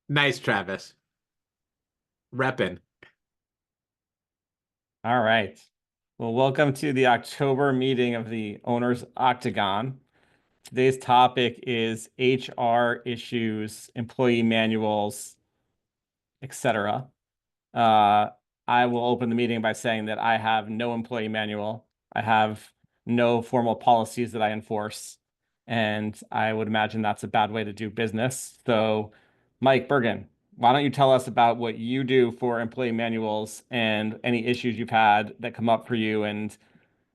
Nice, Travis. Reppin'. All right. Well, welcome to the October meeting of the Owners Octagon. Today's topic is HR issues, employee manuals, etc. Uh, I will open the meeting by saying that I have no employee manual. I have no formal policies that I enforce, and I would imagine that's a bad way to do business. So, Mike Bergen, why don't you tell us about what you do for employee manuals and any issues you've had that come up for you? And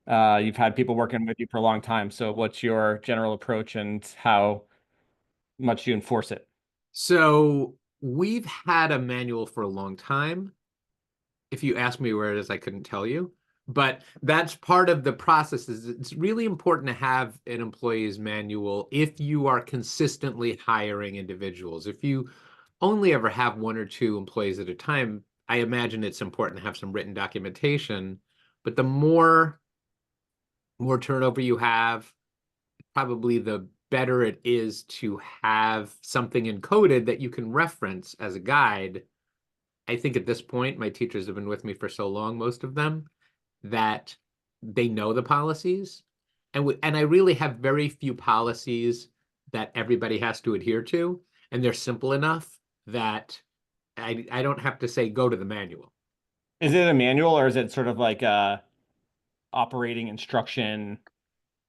you've had people working with you for a long time. So, what's your general approach and how much you enforce it? So we've had a manual for a long time. If you ask me where it is, I couldn't tell you. But that's part of the process. Is it's really important to have an employee's manual if you are consistently hiring individuals. If you only ever have one or two employees at a time, I imagine it's important to have some written documentation. But the more turnover you have, probably the better it is to have something encoded that you can reference as a guide. I think at this point, my teachers have been with me for so long, most of them, that they know the policies. And I really have very few policies that everybody has to adhere to. And they're simple enough that I don't have to say, go to the manual. Is it a manual or is it sort of like a operating instruction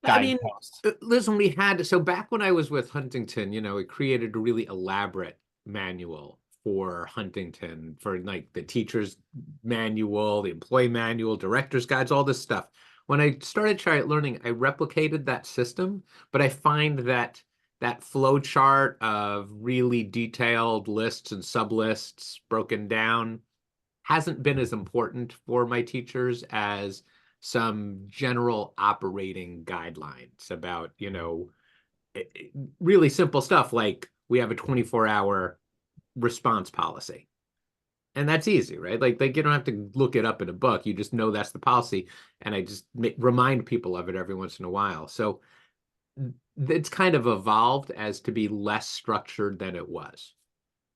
I mean, guidepost? listen, we had so back when I was with Huntington, it created a really elaborate manual for Huntington for like the teacher's manual, the employee manual, director's guides, all this stuff. When I started Chariot Learning, I replicated that system, but I find that that flow chart of really detailed lists and sublists broken down hasn't been as important for my teachers as some general operating guidelines about, really simple stuff like we have a 24-hour response policy. And that's easy, right? Like you don't have to look it up in a book. You just know that's the policy. And I just remind people of it every once in a while. So it's kind of evolved as to be less structured than it was.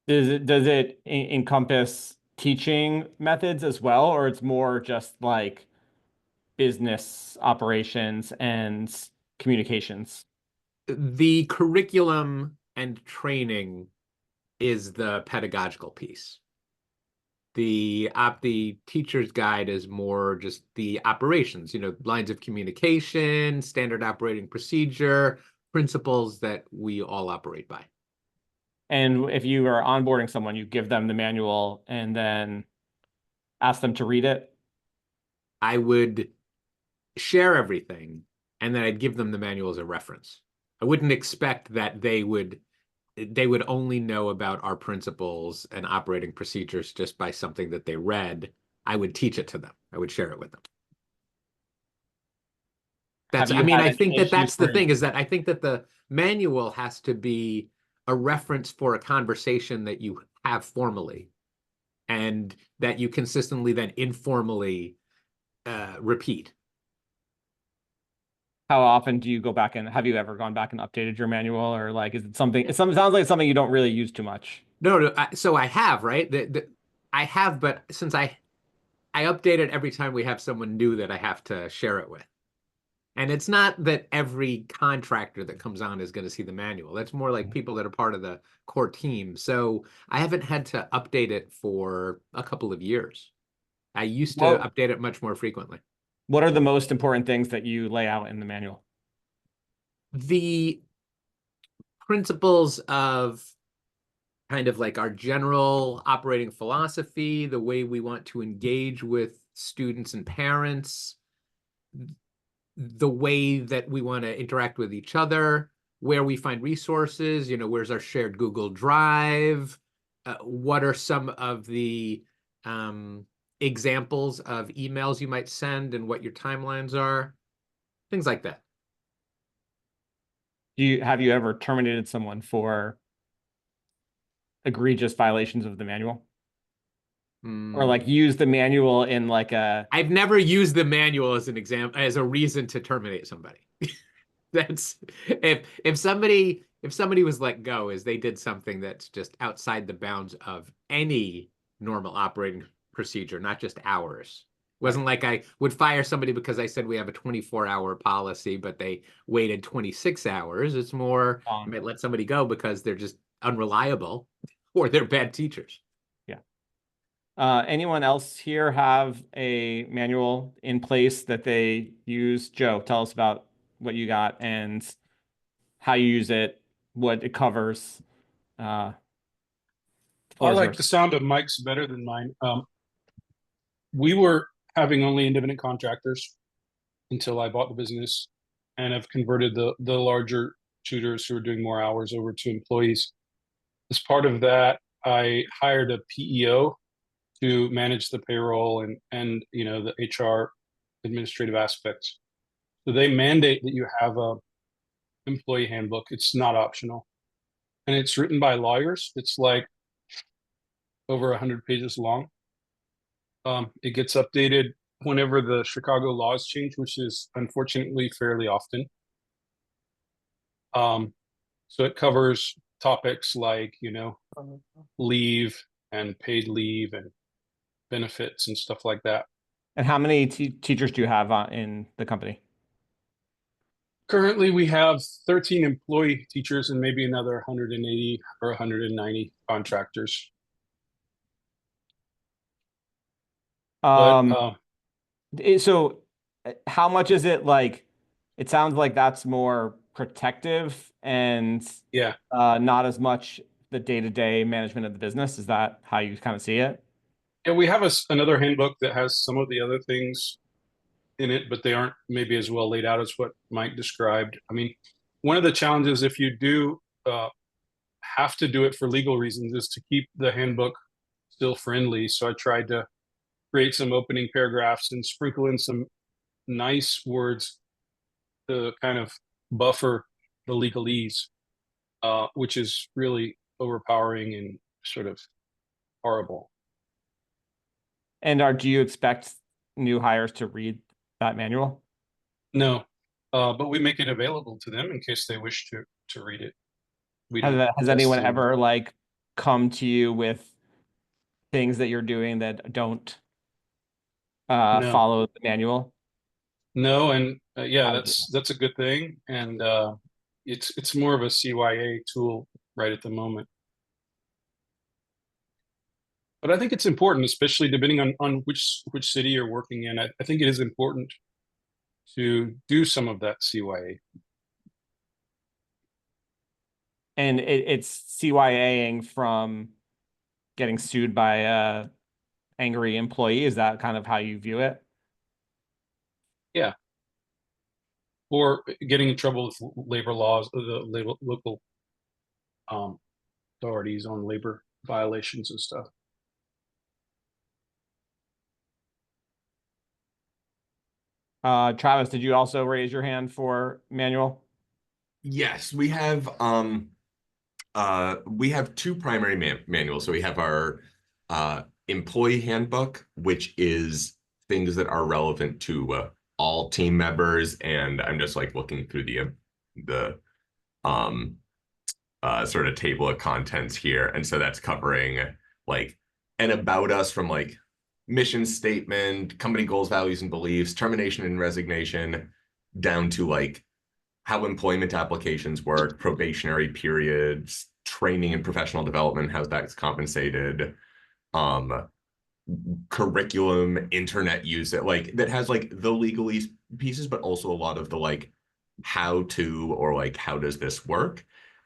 Does it encompass teaching methods as well, or it's more just like business operations and communications? The curriculum and training is the pedagogical piece. The teacher's guide is more just the operations, lines of communication, standard operating procedure, principles that we all operate by. And if you are onboarding someone, you give them the manual and then ask them to read it. I would share everything and then I'd give them the manual as a reference. I wouldn't expect that they would only know about our principles and operating procedures just by something that they read. I would teach it to them. I would share it with them. Have I you mean, had I any think that issues that's the where thing is that I think that the manual has to be a reference for a conversation that you have formally and that you consistently then informally repeat. how often do you go back and have you ever gone back and updated your manual, or like is it something it sounds like it's something you don't really use too much? No, no. So I have, right? I have, but since I update it every time we have someone new that I have to share it with. And it's not that every contractor that comes on is going to see the manual. That's more like people that are part of the core team. So I haven't had to update it for a couple of years. I used to Well, update it much more frequently. what are the most important things that you lay out in the manual? The principles of kind of like our general operating philosophy, the way we want to engage with students and parents, the way that we want to interact with each other, where we find resources, where's our shared Google Drive, what are some of the examples of emails you might send and what your timelines are, things like that. Have you ever terminated someone for egregious violations of the manual? Or Hmm. like use the manual in like a I've never used the manual as an example as a reason to terminate somebody. That's if somebody if somebody was let go is they did something that's just outside the bounds of any normal operating procedure, not just ours. It Right. wasn't like I would fire somebody because I said we have a 24-hour policy, but they waited 26 hours. It's more, I might let somebody go because they're just unreliable or they're bad teachers. Yeah. Anyone else here have a manual in place that they use? Joe, tell us about what you got and how you use it, what it covers. Uh, I floor is like the yours. sound of Mike's better than mine. We were having only independent contractors until I bought the business and have converted the larger tutors who are doing more hours over to employees. As part of that, I hired a PEO to manage the payroll and the HR administrative aspects. So they mandate that you have a employee handbook. It's not optional. And it's written by lawyers. It's like over 100 pages long. It gets updated whenever the Chicago laws change, which is unfortunately fairly often. Um, so it covers topics like, leave and paid leave and benefits and stuff like that. And how many teachers do you have in the company? Currently, we have 13 employee teachers and maybe another 180 or 190 contractors. But Um, so how much is it like, it sounds like that's more protective and yeah, not as much the day-to-day management of the business. Is that how you kind of see it? yeah, we have another handbook that has some of the other things in it, but they aren't maybe as well laid out as what Mike described. I mean, one of the challenges if you do have to do it for legal reasons is to keep the handbook still friendly. So I tried to create some opening paragraphs and sprinkle in some nice words to kind of buffer the legalese, which is really overpowering and sort of horrible. And do you expect new hires to read that manual? No, but we make it available to them in case they wish to read it. We don't Has test anyone any. ever like come to you with things that you're doing that don't No, follow the manual? no, and yeah, How would that's a good thing, and it's more of a CYA tool right at the moment. But I think it's important, especially depending on which city you're working in. I think it is important to do some of that CYA. And it's CYAing from getting sued by a angry employee. Is that kind of how you view it? Yeah, or getting in trouble with labor laws, the local um, authorities on labor violations and stuff. Travis, did you also raise your hand for manual? Yes, we have two primary manuals. So we have our employee handbook, which is things that are relevant to all team members. And I'm just like looking through the um sort of table of contents here. And so that's covering like an about us from like mission statement, company goals, values, and beliefs, termination and resignation, down to like how employment applications work, probationary periods, training and professional development, how that's compensated, um, curriculum, internet use, like that has like the legalese pieces, but also a lot of the like how to or like how does this work.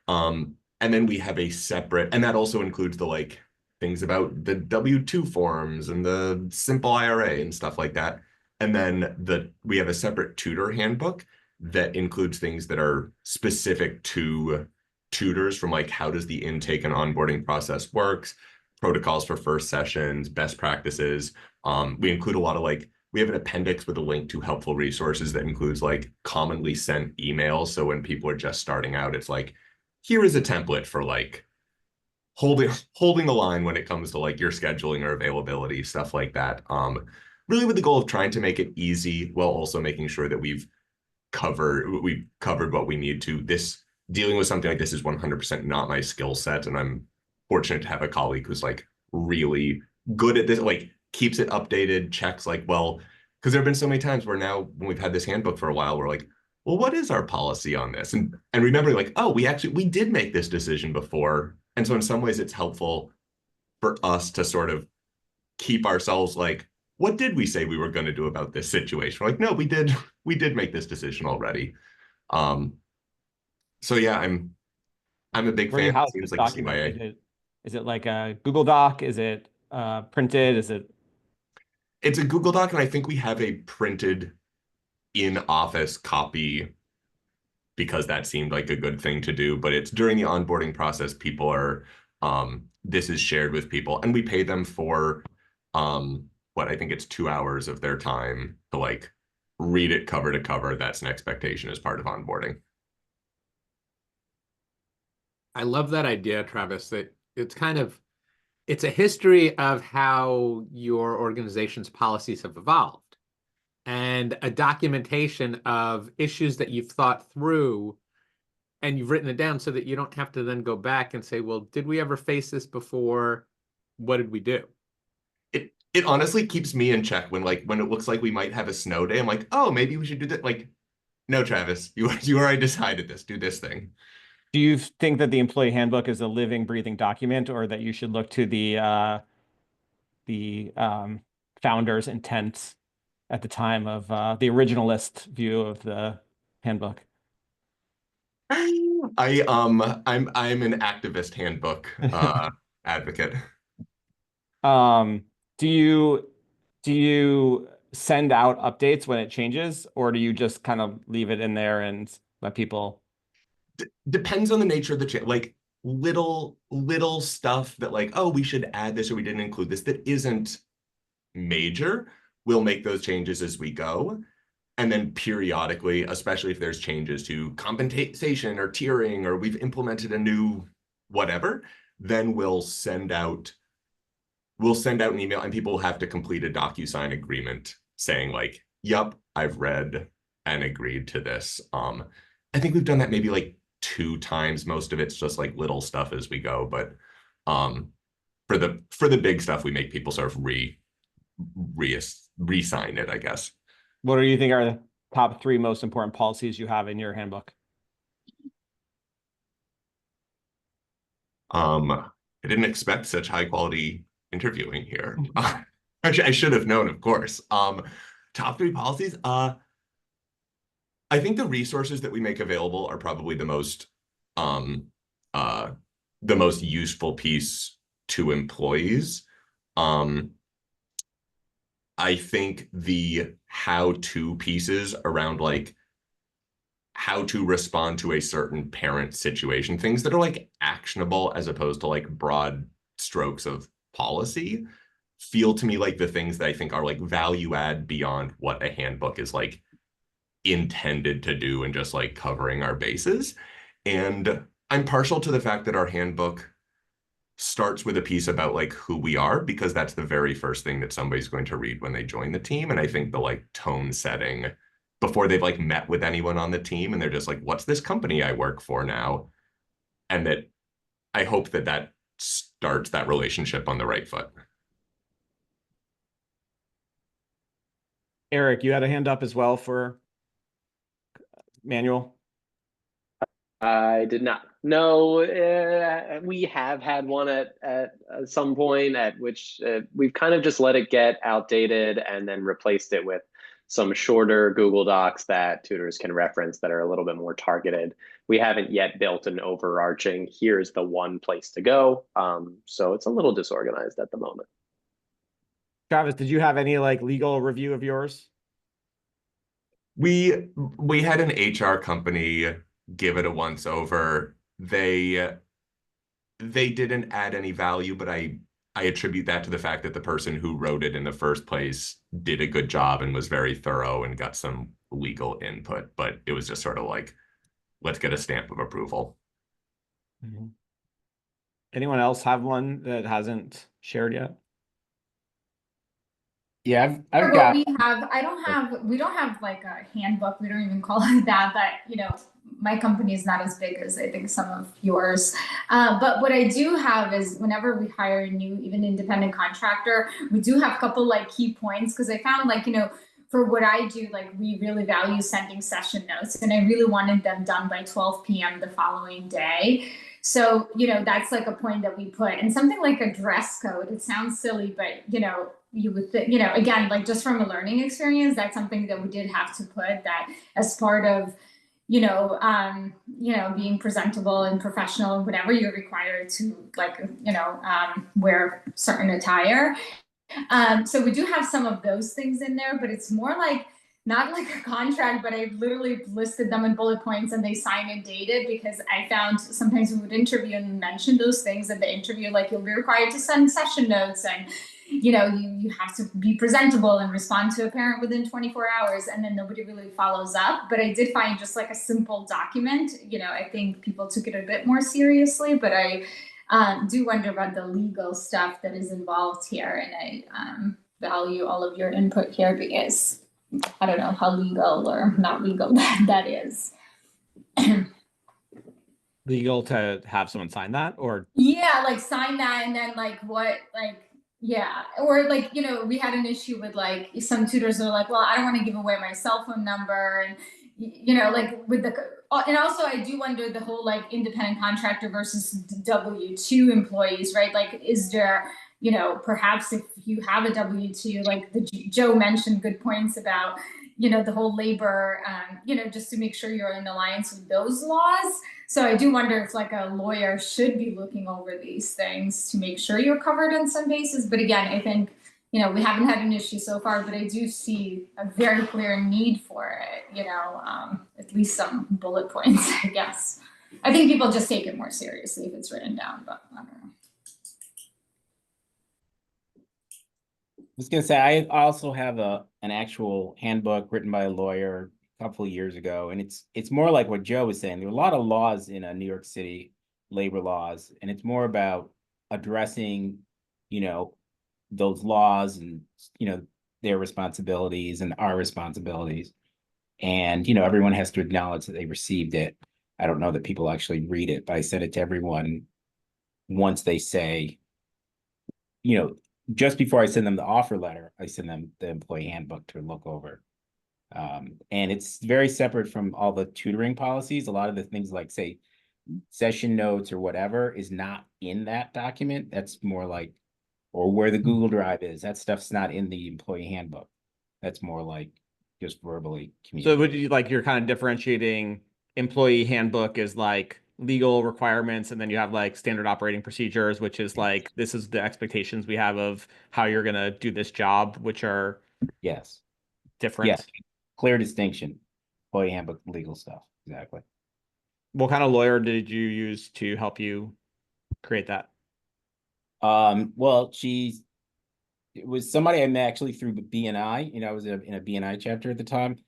And then we have a separate, and that also includes the like things about the W-2 forms and the simple IRA and stuff like that. And then we have a separate tutor handbook that includes things that are specific to tutors, from like how does the intake and onboarding process works, protocols for first sessions, best practices. We include a lot of like, we have an appendix with a link to helpful resources that includes like commonly sent emails. So when people are just starting out, it's like, here is a template for like holding the line when it comes to like your scheduling or availability, stuff like that. Really with the goal of trying to make it easy while also making sure that we've covered what we need to. dealing with something like this is 100% not my skill set, and I'm fortunate to have a colleague who's like really good at this, like keeps it updated, checks like, well, because there have been so many times where now when we've had this handbook for a while, we're like, well, what is our policy on this? And remembering like, oh, we did make this decision before. And so in some ways it's helpful for us to sort of keep ourselves like, what did we say we were going to do about this situation? We're like, no, we did make this decision already. Um, so yeah, I'm a big Where do fan. you house It seems this like a document? CYA. Is it like a Google Doc? Is it printed? Is it? It's a Google Doc, and I think we have a printed in-office copy because that seemed like a good thing to do. But it's during the onboarding process, people are this is shared with people, and we pay them for what I think it's 2 hours of their time to like read it cover to cover. That's an expectation as part of onboarding. I love that idea, Travis, that it's a history of how your organization's policies have evolved and a documentation of issues that you've thought through and you've written it down so that you don't have to then go back and say, well, did we ever face this before? What did we do? It honestly keeps me in check when it looks like we might have a snow day. I'm like, oh, maybe we should do that. Like, no, Travis, you already decided this. Do this thing. Do you think that the employee handbook is a living, breathing document, or that you should look to the founder's intent at the time of the originalist view of the handbook? I'm an activist handbook advocate. Um, do you send out updates when it changes, or do you just kind of leave it in there and let people? Depends on the nature of the change. Like little stuff that like, oh, we should add this or we didn't include this that isn't major. We'll make those changes as we go. And then periodically, especially if there's changes to compensation or tiering, or we've implemented a new whatever, then we'll send out an email and people will have to complete a DocuSign agreement saying like, yep, I've read and agreed to this. I think we've done that maybe like 2 times. Most of it's just like little stuff as we go, but for the big stuff, we make people sort of re-sign it, I guess. What do you think are the top 3 most important policies you have in your handbook? I didn't expect such high quality interviewing here. I should have known, of course. Top 3 policies. I think the resources that we make available are probably um, the most useful piece to employees. I think the how-to pieces around like how to respond to a certain parent situation, things that are like actionable as opposed to like broad strokes of policy, feel to me like the things that I think are like value add beyond what a handbook is like intended to do and just like covering our bases. And I'm partial to the fact that our handbook starts with a piece about like who we are, because that's the very first thing that somebody's going to read when they join the team. And I think the like tone setting before they've like met with anyone on the team and they're just like, what's this company I work for now? And that I hope that starts that relationship on the right foot. Eric, you had a hand up as well for manual. I did not. No, we have had one at some point at which we've kind of just let it get outdated and then replaced it with some shorter Google Docs that tutors can reference that are a little bit more targeted. We haven't yet built an overarching, here's the one place to go. So it's a little disorganized at the moment. Travis, did you have any like legal review of yours? We had an HR company give it a once over. They didn't add any value, but I attribute that to the fact that the person who wrote it in the first place did a good job and was very thorough and got some legal input. But it was just sort of like, let's get a stamp of approval. Mm-hmm. Anyone else have one that hasn't shared yet? Yeah, I've What got. we have, we don't have like a handbook. We don't even call it that. But my company is not as big as I think some of yours. But what I do have is whenever we hire a new, even independent contractor, we do have a couple like key points, because I found like, for what I do, like we really value sending session notes, and I really wanted them done by 12 p.m. the following day. So, that's like a point that we put. And something like a dress code, it sounds silly, but, you would think, again, like just from a learning experience, that's something that we did have to put that as part of, being presentable and professional and whatever, you're required to like, wear certain attire. So we do have some of those things in there, but it's more like, not like a contract, but I literally listed them in bullet points and they sign and dated, because I found sometimes we would interview and mention those things at the interview, like you'll be required to send session notes, and you have to be presentable and respond to a parent within 24 hours, and then nobody really follows up. But I did find just like a simple document, I think people took it a bit more seriously, but I do wonder about the legal stuff that is involved here, and I value all of your input here, because I don't know how legal or not legal that is. Legal to have someone sign that, or Yeah, like sign that, and then like what, like, yeah, or like, we had an issue with like some tutors are like, well, I don't want to give away my cell phone number, and like with the, and also I do wonder the whole like independent contractor versus W-2 employees, right? Like, is there, perhaps if you have a W-2, like Joe mentioned good points about, the whole labor, just to make sure you're in alliance with those laws. So I do wonder if like a lawyer should be looking over these things to make sure you're covered in some bases. But again, I think, we haven't had an issue so far, but I do see a very clear need for it, at least some bullet points, I guess. I think people just take it more seriously if it's written down, but I don't know. I was gonna say, I also have an actual handbook written by a lawyer a couple of years ago, and it's more like what Joe was saying. There are a lot of laws in New York City, labor laws, and it's more about addressing, those laws and their responsibilities and our responsibilities. And everyone has to acknowledge that they received it. I don't know that people actually read it, but I send it to everyone once they say, just before I send them the offer letter, I send them the employee handbook to look over. And it's very separate from all the tutoring policies. A lot of the things like, say, session notes or whatever is not in that document. That's more like, or where the Google Drive is. That stuff's not in the employee handbook. That's more like just verbally communicated. so would you like, you're kind of differentiating employee handbook is like legal requirements, and then you have like standard operating procedures, which is like, this is the expectations we have of how you're going to do this job, which are Yes. different. Yes. Clear distinction. Employee handbook, legal stuff. Exactly. What kind of lawyer did you use to help you create that? Well, it was somebody I met actually through the BNI. I was in a BNI chapter at the time,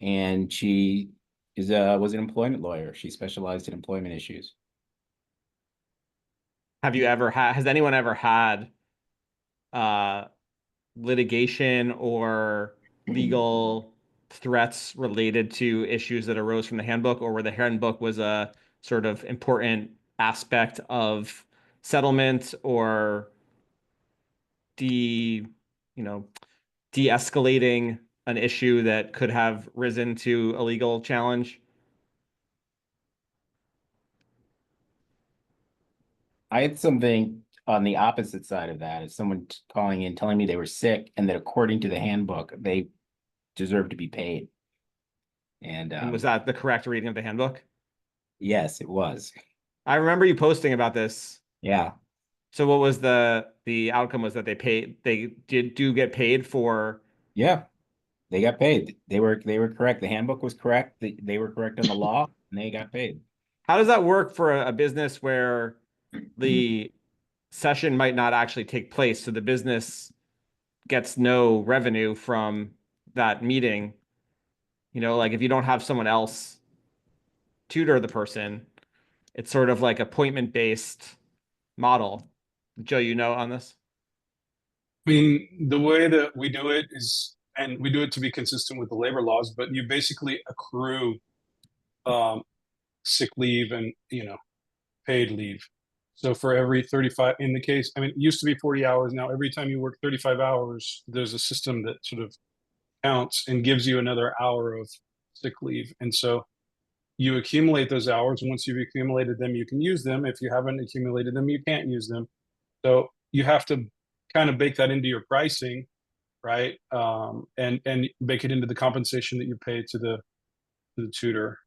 and she was an employment lawyer. She specialized in employment issues. Has anyone ever had litigation or legal threats related to issues that arose from the handbook, or where the handbook was a sort of important aspect of settlement or de-escalating an issue that could have risen to a legal challenge? I had something on the opposite side of that, is someone calling in telling me they were sick and that according to the handbook, they deserve to be paid. And Was that the correct reading of the handbook? yes, it was. I remember you posting about this. Yeah. So what was the outcome? Was that they do get paid for? Yeah. They got paid. They were correct. The handbook was correct. They were correct on the law, and they got paid. How does that work for a business where the session might not actually take place, so the business gets no revenue from that meeting? Like if you don't have someone else tutor the person, it's sort of like appointment-based model. Joe, on this? I mean, the way that we do it is, and we do it to be consistent with the labor laws, but you basically accrue sick leave and, paid leave. So for every 35, in the case, I mean, it used to be 40 hours. Now, every time you work 35 hours, there's a system that sort of counts and gives you another hour of sick leave. And so you accumulate those hours. Once you've accumulated them, you can use them. If you haven't accumulated them, you can't use them. So you have to kind of bake that into your pricing, right? And bake it into the compensation that you pay to the tutor.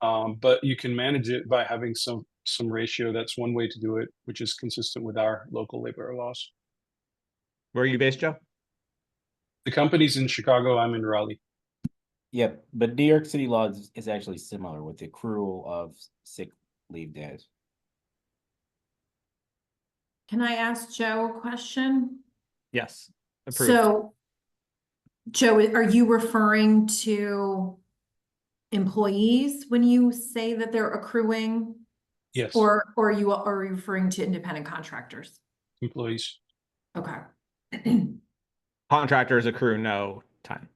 But you can manage it by having some ratio. That's one way to do it, which is consistent with our local labor laws. Where are you based, Joe? The company's in Chicago. I'm in Raleigh. Yep, but New York City law is actually similar with the accrual of sick leave days. Can I ask Joe a question? Yes. Approved. So, Joe, are you referring to employees when you say that they're accruing? Yes. Or are you referring to independent contractors? Employees. Okay. Contractors accrue no time.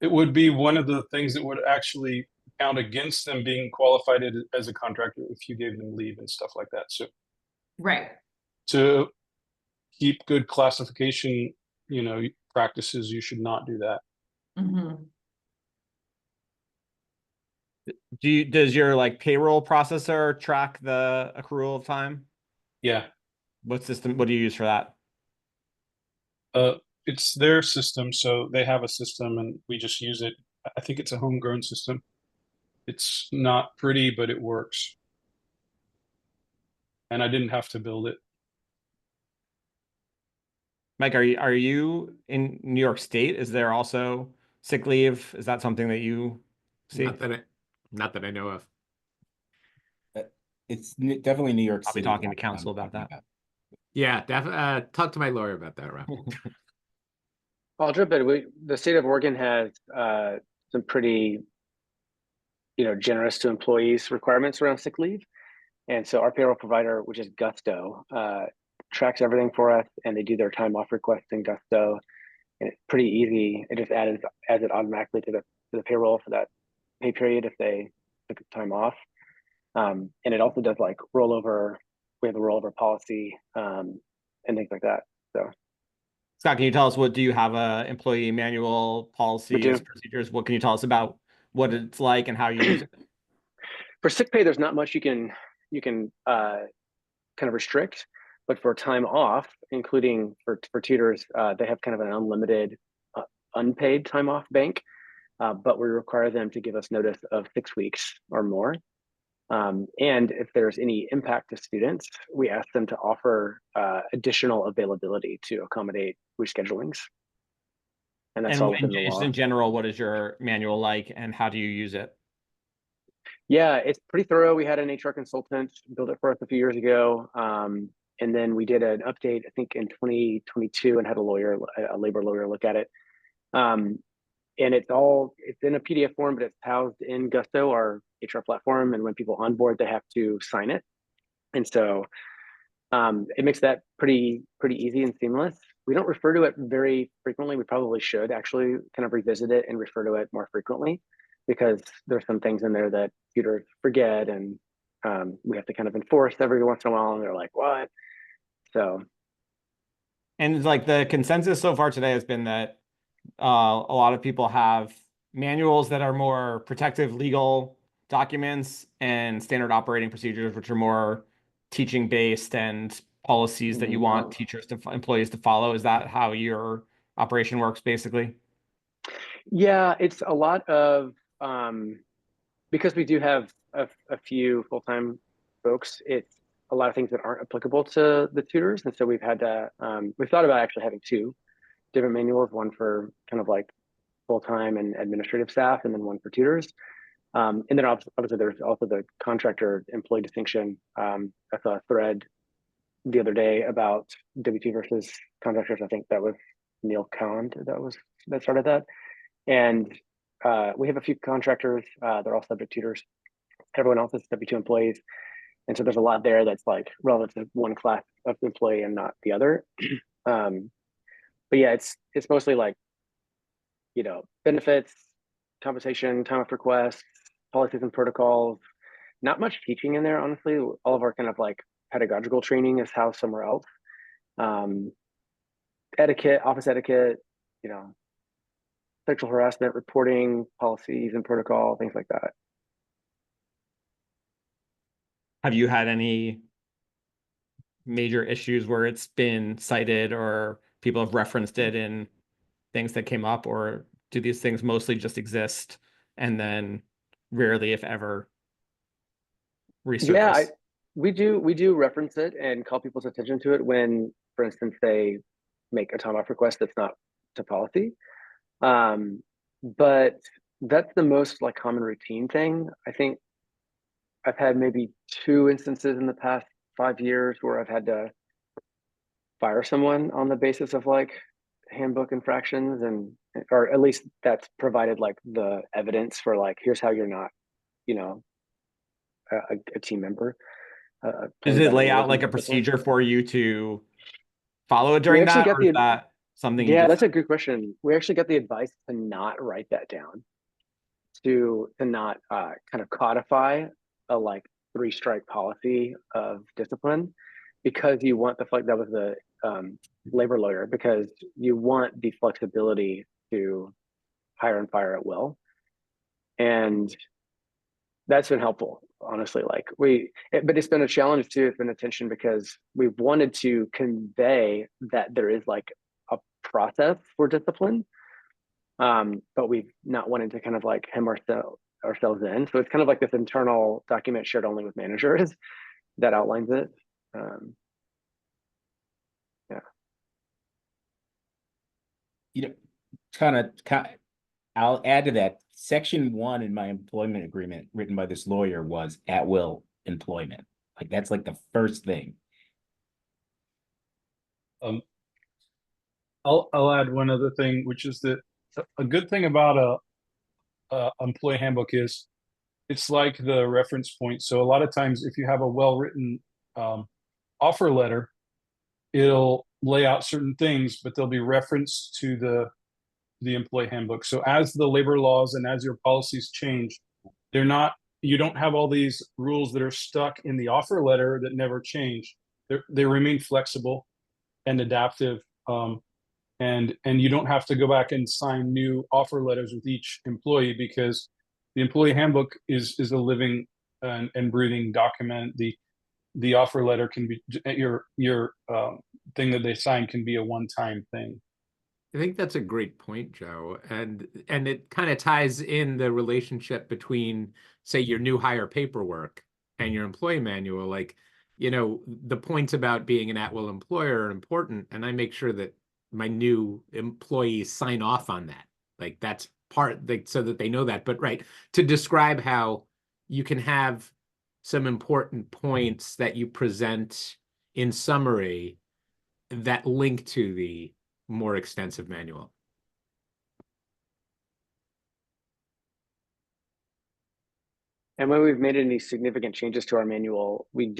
It would be one of the things that would actually count against them being qualified as a contractor if you gave them leave and stuff like that. So Right. to keep good classification, practices, you should not do that. Mm-hmm. Does your like payroll processor track the accrual of time? Yeah. What do you use for that? It's their system, so they have a system and we just use it. I think it's a homegrown system. It's not pretty, but it works. And I didn't have to build it. Mike, are you in New York State? Is there also sick leave? Is that something that you see? Not that I know of. It's definitely New York I'll be City. talking to council about that. Yeah, definitely. Talk to my lawyer about that, Rob. I'll jump in. The state of Oregon has some pretty, generous to employees requirements around sick leave. And so our payroll provider, which is Gusto, tracks everything for us, and they do their time off request in Gusto. And it's pretty easy. It just adds it automatically to the payroll for that pay period if they took time off. And it also does like rollover. We have a rollover policy and things like that. So, Scott, can you tell us do you have a employee manual, policies, procedures? What can you tell us about what it's like and how you use it? For sick pay, there's not much you can kind of restrict, but for time off, including for tutors, they have kind of an unlimited unpaid time off bank, but we require them to give us notice of 6 weeks or more. And if there's any impact to students, we ask them to offer additional availability to accommodate reschedulings. And that's all within the law. Just in general, what is your manual like and how do you use it? Yeah, it's pretty thorough. We had an HR consultant build it for us a few years ago. And then we did an update, I think in 2022, and had a labor lawyer look at it. And it's in a PDF form, but it's housed in Gusto, our HR platform. And when people onboard, they have to sign it. And so it makes that pretty easy and seamless. We don't refer to it very frequently. We probably should actually kind of revisit it and refer to it more frequently, because there's some things in there that tutors forget, and we have to kind of enforce every once in a while, and they're like, what? So. And like the consensus so far today has been that a lot of people have manuals that are more protective legal documents and standard operating procedures, which are more teaching based and policies that you want employees to follow. Is that how your operation works basically? Yeah, it's a lot of, because we do have a few full-time folks, it's a lot of things that aren't applicable to the tutors. And so we've had to, we've thought about actually having 2 different manuals, one for kind of like full-time and administrative staff, and then one for tutors. And then obviously there's also the contractor employee distinction. I saw a thread the other day about W2 versus contractors. I think that was Neil Kahn that started that. And we have a few contractors, they're all subject tutors. Everyone else is W2 employees. And so there's a lot there that's like relevant to one class of employee and not the other. But yeah, it's mostly like, benefits, compensation, time off requests, policies and protocols. Not much teaching in there, honestly. All of our kind of like pedagogical training is housed somewhere else. Etiquette, office etiquette, you know, sexual harassment reporting policies and protocol, things like that. Have you had any major issues where it's been cited or people have referenced it in things that came up, or do these things mostly just exist and then rarely, if ever, resurface? Yeah, we do reference it and call people's attention to it when, for instance, they make a time off request that's not to policy. But that's the most like common routine thing. I think I've had maybe 2 instances in the past 5 years where I've had to fire someone on the basis of like handbook infractions, and or at least that's provided like the evidence for like, here's how you're not, you know, a team member. Does it lay out like a procedure for you to follow it We during actually that, got or is the, that something you yeah, just... that's a good question. We actually got the advice to not write that down, to not kind of codify a like 3-strike policy of discipline, because you want the like that was the labor lawyer, because you want the flexibility to hire and fire at will, and that's been helpful, honestly. Like but it's been a challenge too. It's been a tension because we've wanted to convey that there is like a process for discipline, but we've not wanted to kind of like hem ourselves in. So it's kind of like this internal document shared only with managers that outlines it. Yeah. You know, kind of, I'll add to that. Section 1 in my employment agreement written by this lawyer was at will employment. Like that's like the first thing. I'll add one other thing, which is that a good thing about a employee handbook is it's like the reference point. So a lot of times, if you have a well-written offer letter, it'll lay out certain things, but there'll be reference to the employee handbook. So as the labor laws and as your policies change, you don't have all these rules that are stuck in the offer letter that never change. They remain flexible and adaptive. And you don't have to go back and sign new offer letters with each employee, because the employee handbook is a living and breathing document. The offer letter can be your thing that they sign can be a one-time thing. I think that's a great point, Joe. And it kind of ties in the relationship between, say, your new hire paperwork and your employee manual. Like, you know, the points about being an at-will employer are important, and I make sure that my new employees sign off on that. Like that's part, like, so that they know that. But right, to describe how you can have some important points that you present in summary that link to the more extensive manual. And when we've made any significant changes to our manual, we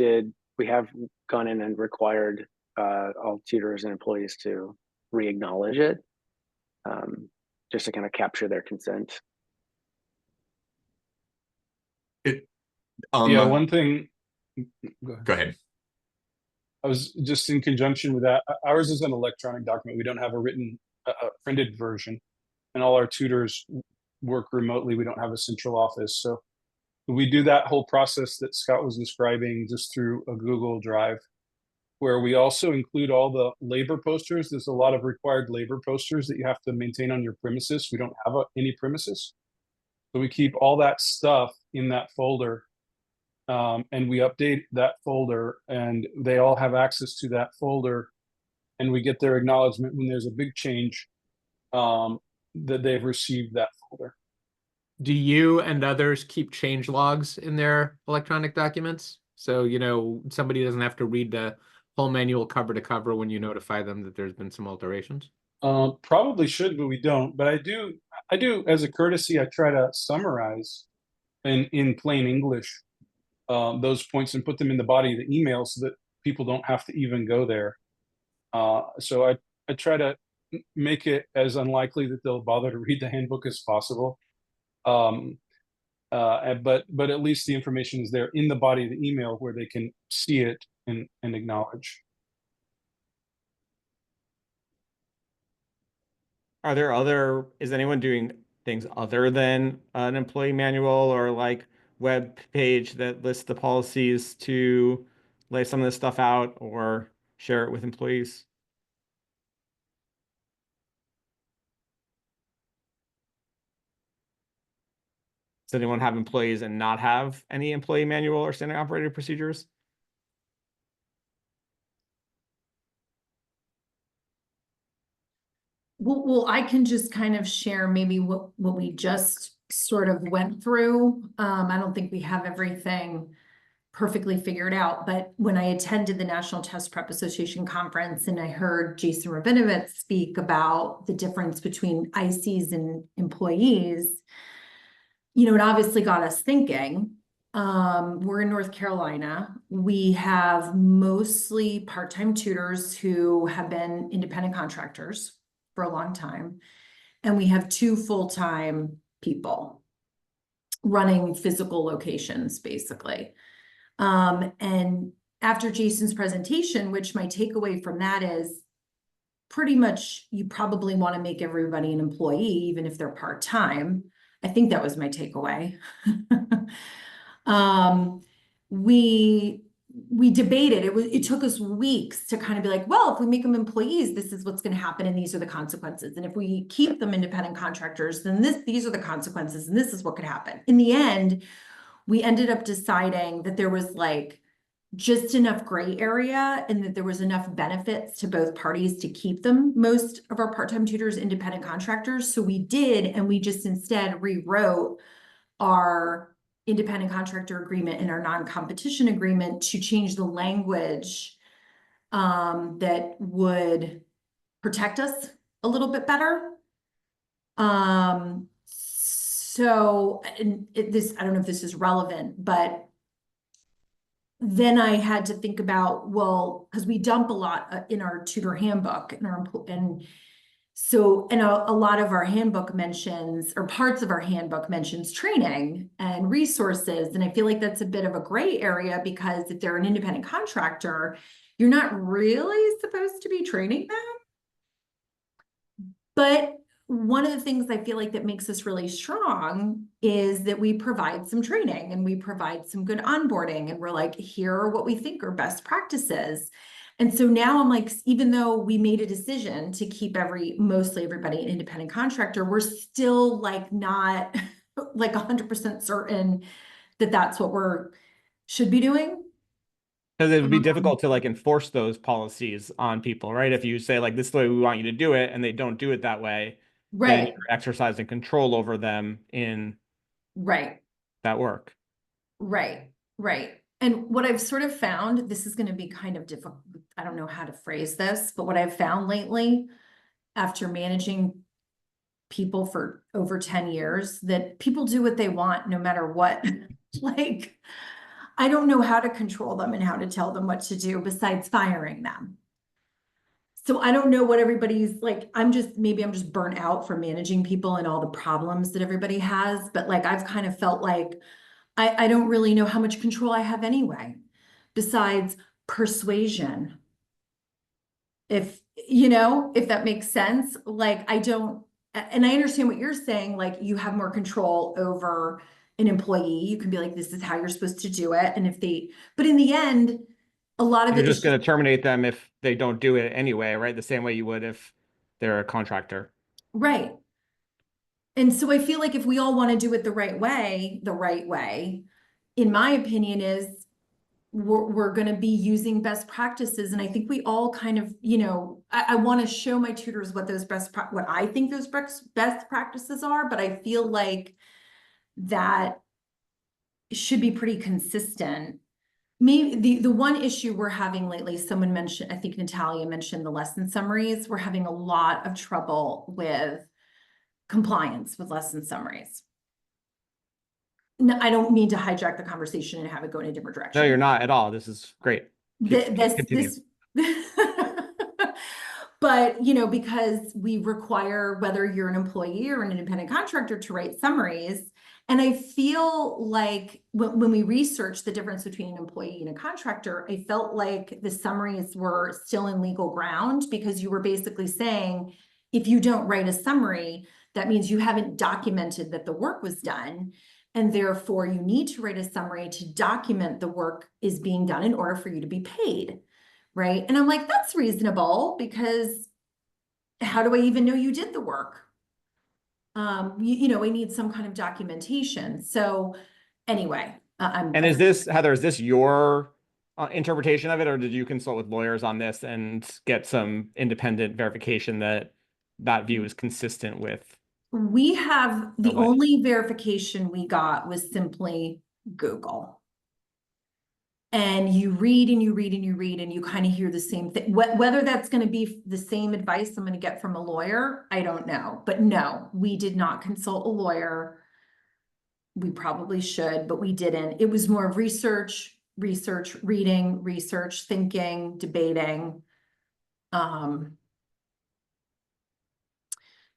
have gone in and required all tutors and employees to re-acknowledge it, just to kind of capture their consent. Yeah, one thing. Go ahead. I was just in conjunction with that. Ours is an electronic document. We don't have a written, printed version, and all our tutors work remotely. We don't have a central office, so we do that whole process that Scott was describing just through a Google Drive, where we also include all the labor posters. There's a lot of required labor posters that you have to maintain on your premises. We don't have any premises, so we keep all that stuff in that folder. And we update that folder, and they all have access to that folder, and we get their acknowledgement when there's a big change, that they've received that folder. Do you and others keep change logs in their electronic documents? So, you know, somebody doesn't have to read the whole manual cover to cover when you notify them that there's been some alterations? Probably should, but we don't. But I do as a courtesy, I try to summarize in plain English those points and put them in the body of the email so that people don't have to even go there. So I try to make it as unlikely that they'll bother to read the handbook as possible. But at least the information is there in the body of the email where they can see it and acknowledge. Are there is anyone doing things other than an employee manual or like web page that lists the policies to lay some of this stuff out or share it with employees? Does anyone have employees and not have any employee manual or standard operating procedures? Well, I can just kind of share maybe what we just sort of went through. I don't think we have everything perfectly figured out, but when I attended the National Test Prep Association conference and I heard Jason Rabinovitz speak about the difference between ICs and employees, it obviously got us thinking. We're in North Carolina. We have mostly part-time tutors who have been independent contractors for a long time. And we have 2 full-time people running physical locations, basically. And after Jason's presentation, which my takeaway from that is pretty much you probably want to make everybody an employee, even if they're part-time. I think that was my takeaway. We debated, it took us weeks to kind of be like, well, if we make them employees, this is what's going to happen and these are the consequences. And if we keep them independent contractors, then these are the consequences and this is what could happen. In the end, we ended up deciding that there was like just enough gray area and that there was enough benefits to both parties to keep them, most of our part-time tutors, independent contractors. So we did, and we just instead rewrote our independent contractor agreement and our non-competition agreement to change the language that would protect us a little bit better. So I don't know if this is relevant, but then I had to think about, well, because we dump a lot in our tutor handbook and a lot of our handbook mentions, or parts of our handbook mentions training and resources. And I feel like that's a bit of a gray area because if they're an independent contractor, you're not really supposed to be training them. But one of the things I feel like that makes us really strong is that we provide some training and we provide some good onboarding and we're like, here are what we think are best practices. And so now I'm like, even though we made a decision to keep mostly everybody an independent contractor, we're still like not like 100% certain that that's what should be doing. Because it would be difficult to like enforce those policies on people, right? If you say like, this is the way we want you to do it, and they don't do it that way, then Right. you're exercising control over them in that work. Right. And what I've sort of found, this is going to be kind of difficult. I don't know how to phrase this, but what I've found lately, after managing people for over 10 years, that people do what they want no matter what. Like, I don't know how to control them and how to tell them what to do besides firing them. So I don't know what everybody's like. Maybe I'm just burnt out from managing people and all the problems that everybody has. But like, I've kind of felt like I don't really know how much control I have anyway, besides persuasion. If that makes sense, like and I understand what you're saying, like you have more control over an employee. You can be like, this is how you're supposed to do it. And but in the end, a lot of You're it just is going to terminate them if they don't do it anyway, right? The same way you would if they're a contractor. right. And so I feel like if we all want to do it the right way, in my opinion, is we're going to be using best practices. And I think we all kind of, I want to show my tutors what what I think those best practices are, but I feel like that should be pretty consistent. Maybe the one issue we're having lately, someone mentioned, I think Natalia mentioned the lesson summaries. We're having a lot of trouble with compliance with lesson summaries. No, I don't mean to hijack the conversation and have it go in a different direction. No, you're not at all. This is great. Continue. But, because we require whether you're an employee or an independent contractor to write summaries, And I feel like when we researched the difference between an employee and a contractor, I felt like the summaries were still in legal ground, because you were basically saying, if you don't write a summary, that means you haven't documented that the work was done. And therefore you need to write a summary to document the work is being done in order for you to be paid. Right. And I'm like, that's reasonable, because how do I even know you did the work? You know, we need some kind of documentation. So anyway, And is this, Heather, is this your interpretation of it, or did you consult with lawyers on this and get some independent verification that that view is consistent with? we have the what? only verification we got was simply Google. And you read and you read and you read and you kind of hear the same thing. Whether that's going to be the same advice I'm going to get from a lawyer, I don't know. But no, we did not consult a lawyer. We probably should, but we didn't. It was more of research, reading, research, thinking, debating.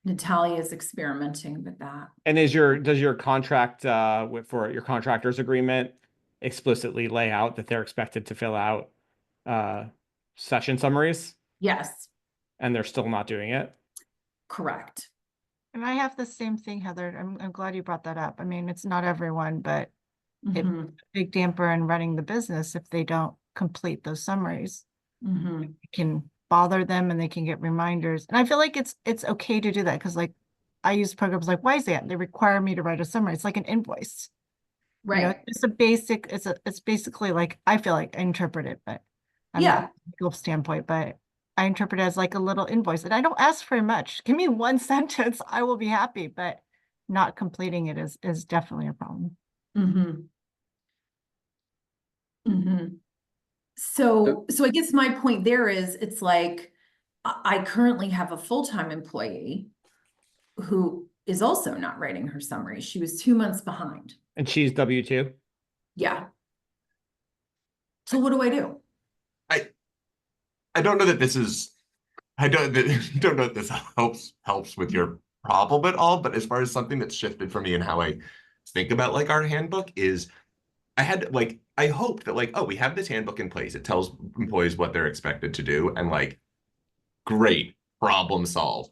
Natalia's experimenting with that. And does your contract for your contractors agreement explicitly lay out that they're expected to fill out session summaries, Yes, and they're still not doing it? correct. And I have the same thing, Heather. I'm glad you brought that up. I mean, it's not everyone, but it's Mhm, a big damper in running the business if they don't complete those summaries. mhm. It can bother them and they can get reminders. And I feel like it's okay to do that, because like I use programs like Wisant. They require me to write a summary. It's like an invoice. You know, Right. it's a basic, it's basically like, I feel like I interpret it, but I'm Yeah. not from a legal standpoint, but I interpret it as like a little invoice, and I don't ask very much. Give me one sentence, I will be happy, but not completing it is definitely a problem. Mm-hmm. Mm-hmm. So I guess my point there is, it's like, I currently have a full-time employee who is also not writing her summary. She was 2 months behind. And she's W-2? Yeah. So what do I do? I don't know that this is, I don't know that this helps with your problem at all, but as far as something that's shifted for me and how I think about like our handbook is, I hope that like, oh, we have this handbook in place. It tells employees what they're expected to do, and like, great, problem solved.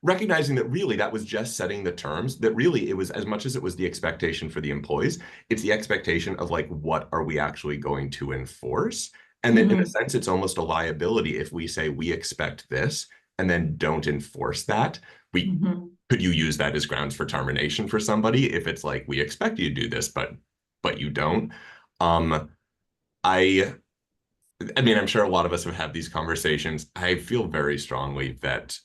Recognizing that really that was just setting the terms, that really it was, as much as it was the expectation for the employees, it's the expectation of like, what are we actually going to enforce? And then in a sense, it's almost a liability if we say we expect this and then don't enforce that. Could you use that as grounds for termination for somebody if it's like, we expect you to do this, but you don't? I mean, I'm sure a lot of us have had these conversations. I feel very strongly that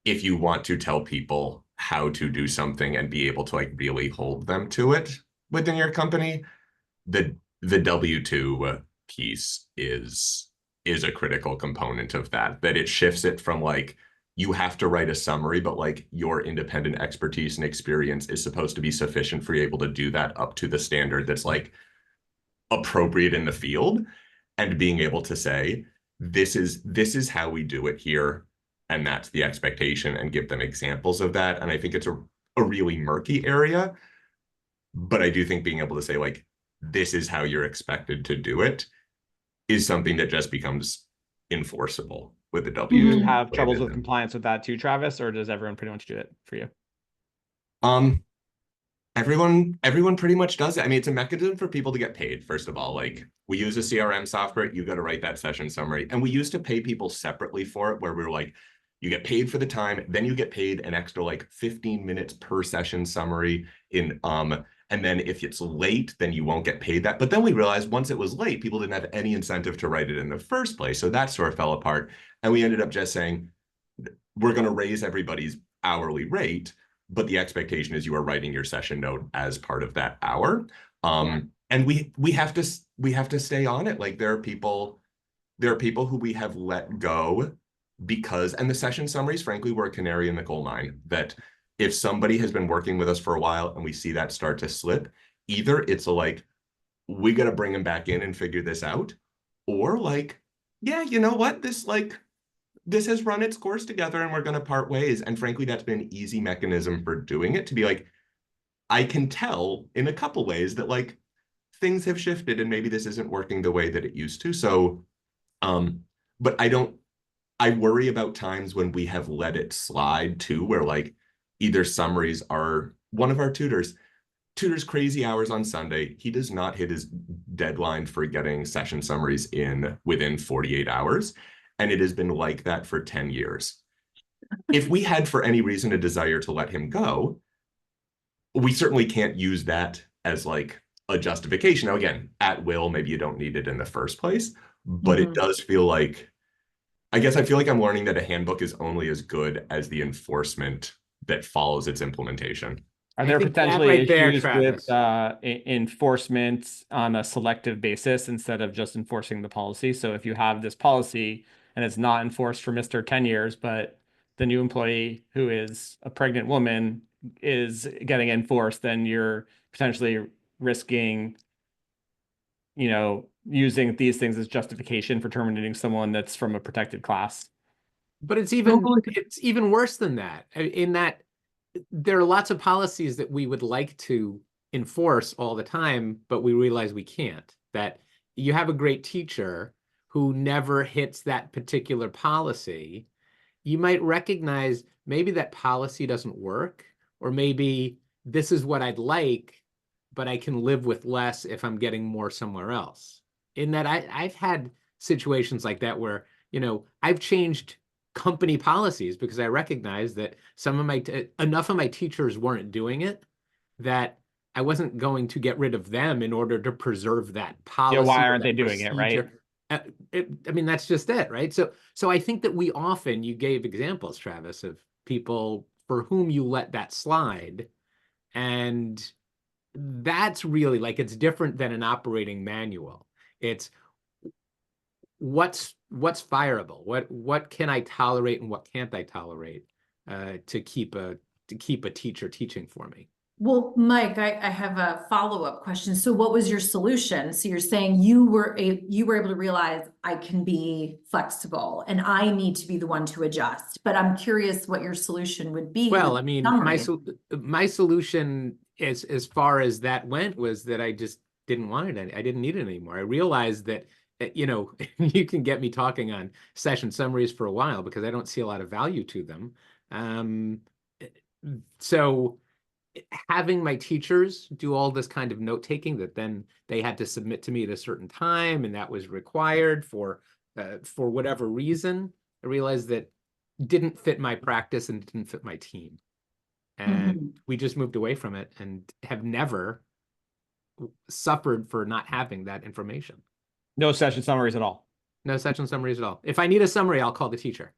if you want to tell people how to do something and be able to like really hold them to it within your company, the W-2 piece is a critical component of that it shifts it from like, you have to write a summary, but like your independent expertise and experience is supposed to be sufficient for you able to do that up to the standard that's like appropriate in the field, and being able to say, this is how we do it here, and that's the expectation, and give them examples of that. And I think it's a really murky area, but I do think being able to say like, this is how you're expected to do it is something that just becomes enforceable with the W. Do you have troubles with compliance with that too, Travis, or does everyone pretty much do it for you? Everyone pretty much does it. I mean, it's a mechanism for people to get paid, first of all. Like, we use a CRM software, you got to write that session summary. And we used to pay people separately for it, where we were like, you get paid for the time, then you get paid an extra like 15 minutes per session summary in and then if it's late, then you won't get paid that. But then we realized once it was late, people didn't have any incentive to write it in the first place. So that sort of fell apart. And we ended up just saying, we're going to raise everybody's hourly rate, but the expectation is you are writing your session note as part of that hour. And we have to stay on it. Like, there are people who we have let go because, and the session summaries, frankly, were a canary in the coal mine, that if somebody has been working with us for a while and we see that start to slip, either it's like, we got to bring them back in and figure this out, or like, yeah, you know what, this has run its course together and we're going to part ways. And frankly, that's been an easy mechanism for doing it, to be like, I can tell in a couple ways that like things have shifted and maybe this isn't working the way that it used to. So, but I worry about times when we have let it slide too, where like either summaries are one of our tutors crazy hours on Sunday. He does not hit his deadline for getting session summaries in within 48 hours. And it has been like that for 10 years. If we had for any reason a desire to let him go, we certainly can't use that as like a justification. Now, again, at will, maybe you don't need it in the first place, but it does feel like, I guess I feel like I'm learning that a handbook is only as good as the enforcement that follows its implementation. Are I there think that potentially right there, issues with Travis. enforcement on a selective basis instead of just enforcing the policy? So if you have this policy and it's not enforced for Mr. 10 years, but the new employee who is a pregnant woman is getting enforced, then you're potentially risking, using these things as justification for terminating someone that's from a protected class. But it's even worse than that, in that there are lots of policies that we would like to enforce all the time, but we realize we can't. That you have a great teacher who never hits that particular policy, you might recognize maybe that policy doesn't work, or maybe this is what I'd like, but I can live with less if I'm getting more somewhere else. In that I've had situations like that where, I've changed company policies because I recognize that enough of my teachers weren't doing it, that I wasn't going to get rid of them in order to preserve that policy Why or aren't they that doing it, right? procedure. I mean, that's just it, right? So I think that you gave examples, Travis, of people for whom you let that slide, and that's really like, it's different than an operating manual. It's what's fireable, what can I tolerate and what can't I tolerate, to keep a teacher teaching for me. Well, Mike, I have a follow-up question. So what was your solution? So you're saying you were able to realize I can be flexible and I need to be the one to adjust. But I'm curious what your solution would be. Well, I mean, summaries. my solution as far as that went was that I just didn't want it. I didn't need it anymore. I realized that, you can get me talking on session summaries for a while because I don't see a lot of value to them. So having my teachers do all this kind of note taking that then they had to submit to me at a certain time, and that was required for whatever reason, I realized that didn't fit my practice and didn't fit my team. And we just moved away from it and have never suffered for not having that information. No session summaries at all. No session summaries at all. If I need a summary, I'll call the teacher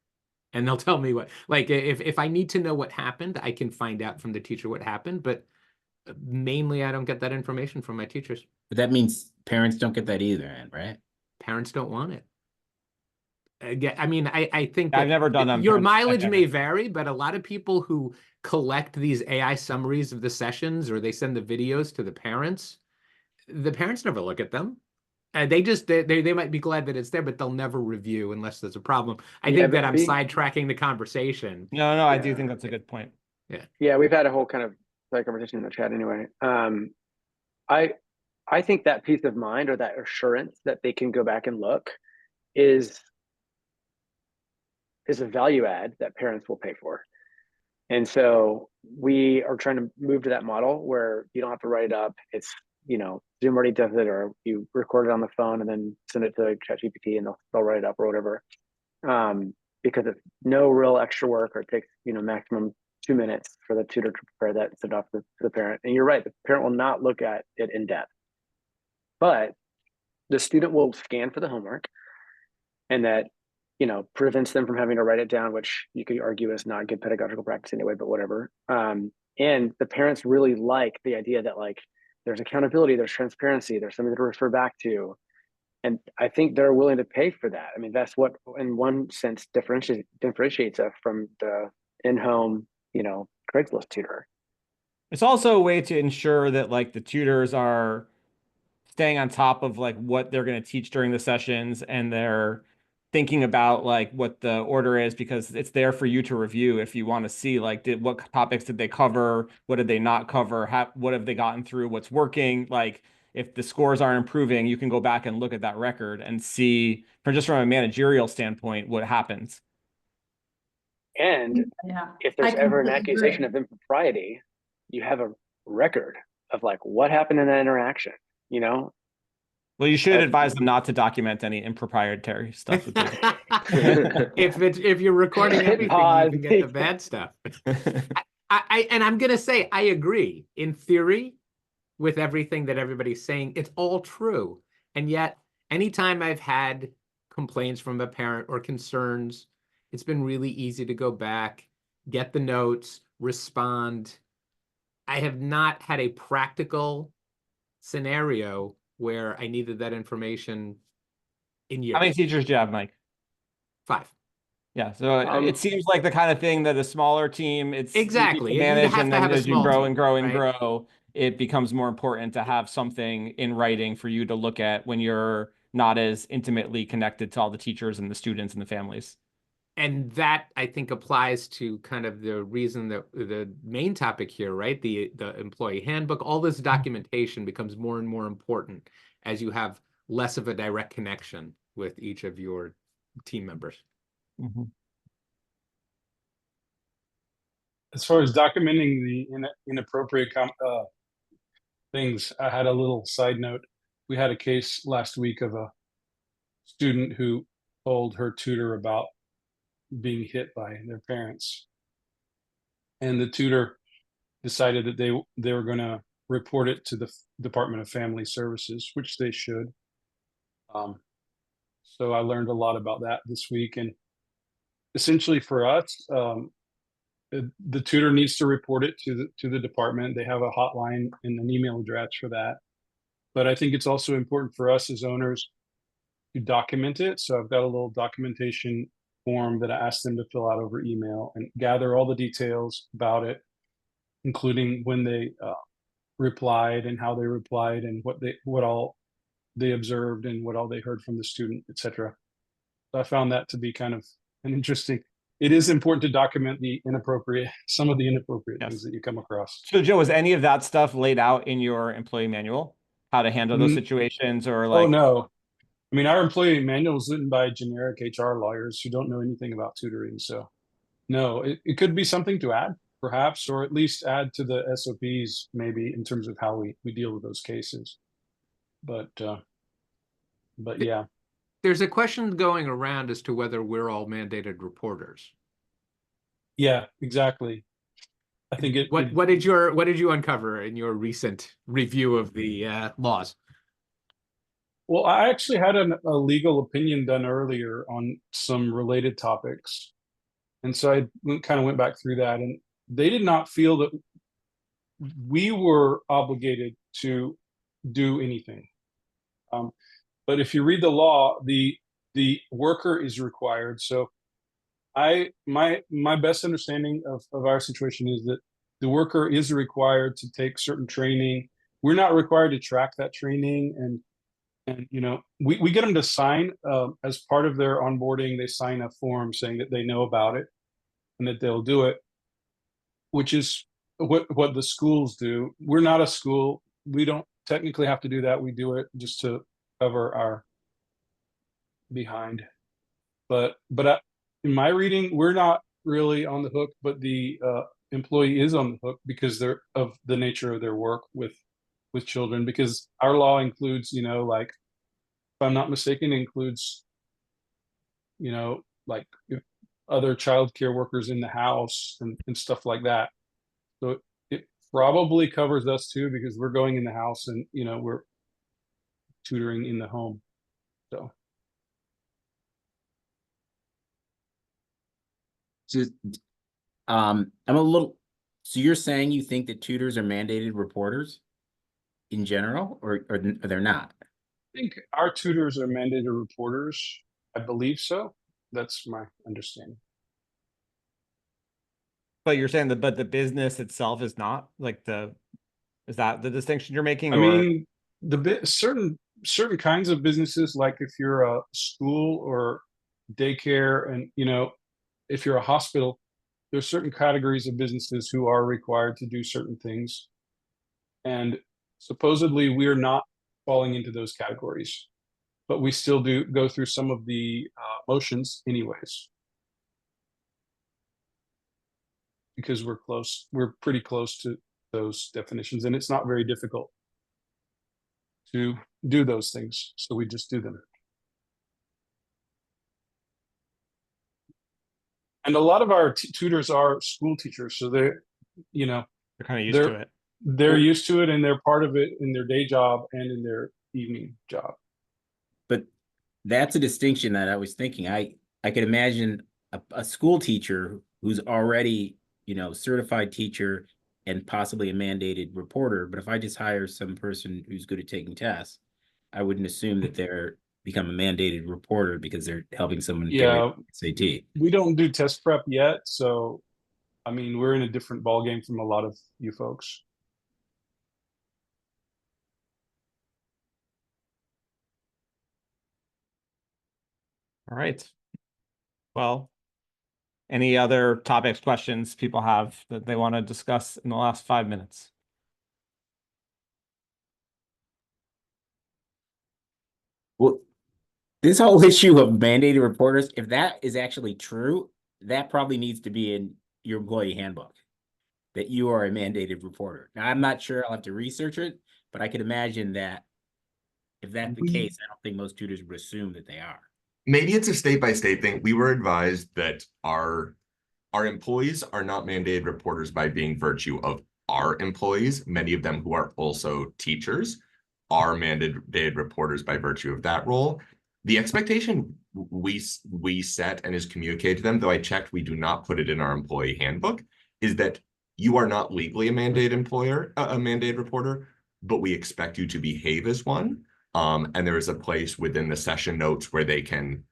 and they'll tell me if I need to know what happened, I can find out from the teacher what happened, but mainly I don't get that information from my teachers. But that means parents don't get that either, right? Parents don't want it. Again, I mean, I think that I've never done them. your mileage may vary, but a lot of people who collect these AI summaries of the sessions or they send the videos to the parents never look at them. They might be glad that it's there, but they'll never review unless there's a problem. I think that I'm sidetracking the conversation. No, I do think that's a good point. Yeah, we've had a whole kind of side conversation in the chat anyway. I think that peace of mind or that assurance that they can go back and look is a value add that parents will pay for. And so we are trying to move to that model where you don't have to write it up. It's, Zoom already does it, or you record it on the phone and then send it to ChatGPT and they'll write it up or whatever. Because it's no real extra work, or it takes, maximum 2 minutes for the tutor to prepare that and send off to the parent. And you're right, the parent will not look at it in depth, but the student will scan for the homework, and that, prevents them from having to write it down, which you could argue is not good pedagogical practice anyway, but whatever. And the parents really like the idea that like there's accountability, there's transparency, there's something to refer back to. And I think they're willing to pay for that. I mean, that's what, in one sense, differentiates us from the in-home, Craigslist tutor. It's also a way to ensure that like the tutors are staying on top of like what they're going to teach during the sessions, and they're thinking about like what the order is, because it's there for you to review if you want to see like what topics did they cover, what did they not cover, what have they gotten through, what's working. Like if the scores aren't improving, you can go back and look at that record and see from a managerial standpoint what happens. And Yeah, if I there's ever an completely accusation agree. of impropriety, you have a record of like what happened in that interaction, you know? Well, you should advise them not to document any improprietary stuff that they do. If you're recording Hit everything, you pause. can get the bad stuff. And I'm gonna say I agree. In theory, with everything that everybody's saying, it's all true. And yet, anytime I've had complaints from a parent or concerns, it's been really easy to go back, get the notes, respond. I have not had a practical scenario where I needed that information in How many years. teachers do you have, Mike? 5. Yeah, so it seems like the kind of thing that a smaller team, it's Exactly. you You manage, have and to then have a as you small grow team, and grow and right? grow, it becomes more important to have something in writing for you to look at when you're not as intimately connected to all the teachers and the students and the families. And that I think applies to kind of the reason that the main topic here, right? The employee handbook, all this documentation becomes more and more important as you have less of a direct connection with each of your team members. Mm-hmm. As far as documenting the inappropriate things, I had a little side note. We had a case last week of a student who told her tutor about being hit by their parents, and the tutor decided that they were going to report it to the Department of Family Services, which they should. So I learned a lot about that this week, and essentially for us, the tutor needs to report it to the department. They have a hotline and an email address for that. But I think it's also important for us as owners to document it. So I've got a little documentation form that I asked them to fill out over email and gather all the details about it, including when they replied and how they replied and what all they observed and what all they heard from the student, etc. So I found that to be kind of an interesting. It is important to document some of the inappropriate things that you come across. So Joe, was any of that stuff laid out in your employee manual? How to handle those situations, or like? Oh no, I mean our employee manual is written by generic HR lawyers who don't know anything about tutoring. So no, it could be something to add, perhaps, or at least add to the SOPs maybe in terms of how we deal with those cases. But yeah. There's a question going around as to whether we're all mandated reporters. Yeah, exactly. I think What did you uncover in your recent review of the laws? Well, I actually had a legal opinion done earlier on some related topics. And so I kind of went back through that, and they did not feel that we were obligated to do anything. But if you read the law, the worker is required. So my best understanding of our situation is that the worker is required to take certain training. We're not required to track that training, and we get them to sign as part of their onboarding. They sign a form saying that they know about it and that they'll do it, which is what the schools do. We're not a school. We don't technically have to do that. We do it just to cover our behind. But in my reading, we're not really on the hook, but the employee is on the hook because they're of the nature of their work with children. Because our law includes, like, if I'm not mistaken, includes, like other child care workers in the house and stuff like that. So it probably covers us too, because we're going in the house and we're tutoring in the home. So Just, I'm a little. So you're saying you think that tutors are mandated reporters in general, or they're not? I think our tutors are mandated reporters. I believe so. That's my understanding. But you're saying that, but the business itself is not like is that the distinction you're making? I mean, certain kinds of businesses, like if you're a school or daycare, and if you're a hospital, there's certain categories of businesses who are required to do certain things, and supposedly we're not falling into those categories, but we still do go through some of the motions anyways, because we're pretty close to those definitions, and it's not very difficult to do those things, so we just do them. And a lot of our tutors are school teachers, so they're kind of used to it. They're used to it, and they're part of it in their day job and in their evening job. But that's a distinction that I was thinking. I could imagine a school teacher who's already, certified teacher and possibly a mandated reporter. But if I just hire some person who's good at taking tests, I wouldn't assume that they're become a mandated reporter because they're helping someone Yeah, SAT. we don't do test prep yet, so I mean, we're in a different ballgame from a lot of you folks. All right. Well, any other topics, questions people have that they want to discuss in the last 5 minutes? Well, this whole issue of mandated reporters, if that is actually true, that probably needs to be in your employee handbook, that you are a mandated reporter. Now, I'm not sure, I'll have to research it, but I could imagine that if that's the case, I don't think most tutors would assume that they are. Maybe it's a state by state thing. We were advised that our employees are not mandated reporters by being virtue of our employees. Many of them who are also teachers are mandated reporters by virtue of that role. The expectation we set and is communicated to them, though I checked, we do not put it in our employee handbook, is that you are not legally a mandated employer, a mandated reporter, but we expect you to behave as one. And there is a place within the session notes where they can,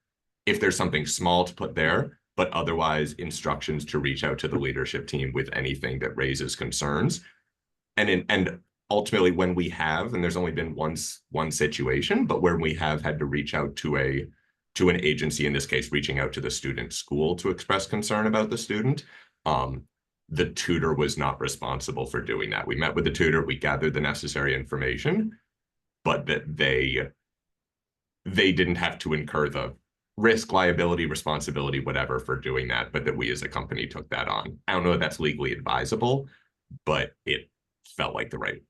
if there's something small to put there, but otherwise instructions to reach out to the leadership team with anything that raises concerns. And ultimately when we have, and there's only been one situation, but where we have had to reach out to an agency, in this case, reaching out to the student school to express concern about the student, the tutor was not responsible for doing that. We met with the tutor, we gathered the necessary information, but that they didn't have to incur the risk, liability, responsibility, whatever for doing that, but that we as a company took that on. I don't know if that's legally advisable, but it felt like the right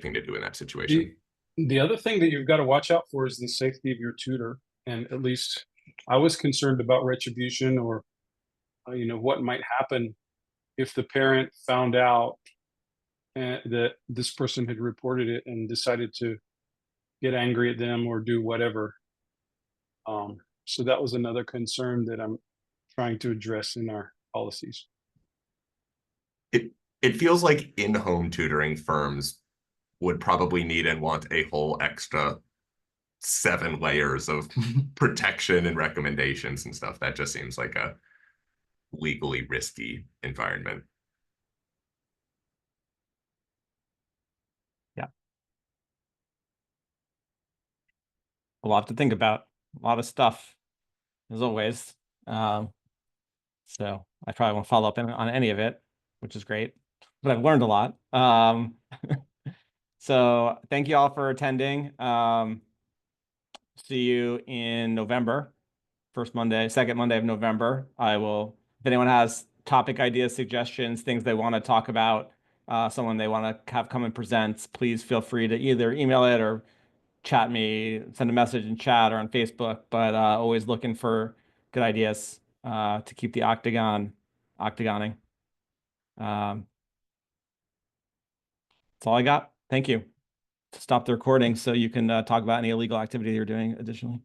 thing to do in that situation. The other thing that you've got to watch out for is the safety of your tutor. And at least I was concerned about retribution, or what might happen if the parent found out that this person had reported it and decided to get angry at them or do whatever. So that was another concern that I'm trying to address in our policies. It feels like in-home tutoring firms would probably need and want a whole extra 7 layers of protection and recommendations and stuff. That just seems like a legally risky environment. Yeah. A lot to think about, a lot of stuff, as always. So I probably won't follow up on any of it, which is great, but I've learned a lot. So thank you all for attending. See you in November, second Monday of November. If anyone has topic ideas, suggestions, things they want to talk about, someone they want to have come and present, please feel free to either email it or chat me, send a message in chat or on Facebook, but always looking for good ideas to keep the octagoning. That's all I got. Thank you. Stop the recording so you can talk about any illegal activity you're doing additionally.